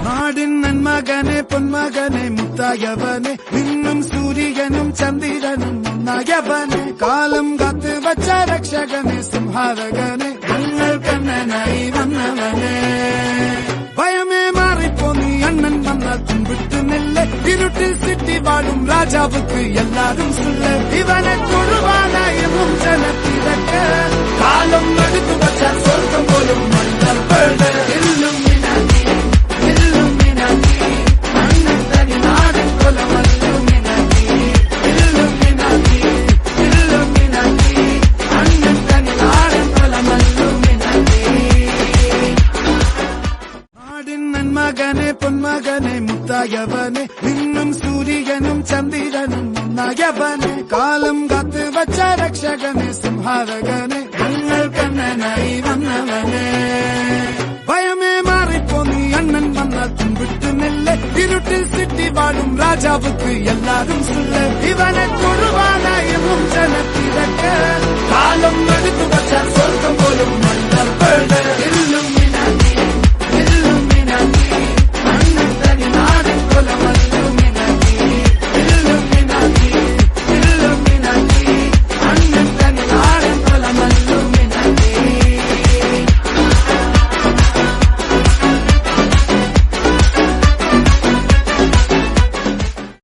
നാടിൻ നന്മകനെ പൊന്മകനെ മുത്തായവനെ നിന്നും സൂര്യനും ചന്ദ്രനും ഒന്നായവനെ കാലം കാത്ത് വച്ച രക്ഷകനെ സംഹാരകനെ ഞങ്ങൾ കണ്ണനായി വന്നവനെ ഭയമേ മാറിപ്പോ നീ അണ്ണൻ വന്നാൽ തുമ്പിട്ടു നെല്ല് ഇരുട്ടിൽ സിറ്റി വാഴും രാജാവുക്ക് എല്ലാരും സുല്ല് ഇവനെ തൊഴുവാനായും ജനത്തിരക്ക് കാലം എടുത്തു വച്ചാൽ സ്വർഗം പോലും മണ്ണർപ്പേട് മകനെ പൊന്മകനെ മുത്തായവനെ നിന്നും സൂര്യനും ചന്ദ്രനും ഒന്നായവനെ കാലം കാത്ത് വച്ച രക്ഷകനെ സംഹാരകനെ ഞങ്ങൾ കണ്ണനായി വന്നവനെ ഭയമേ മാറിപ്പോ നീ അണ്ണൻ വന്നാൽ തുമ്പിട്ടു നെല്ല് ഇരുട്ടിൽ സിറ്റി വാഴും രാജാവുക്ക് എല്ലാരും സുല്ല് ഇവനെ തൊഴുവാനായും ജനത്തിരക്ക് കാലം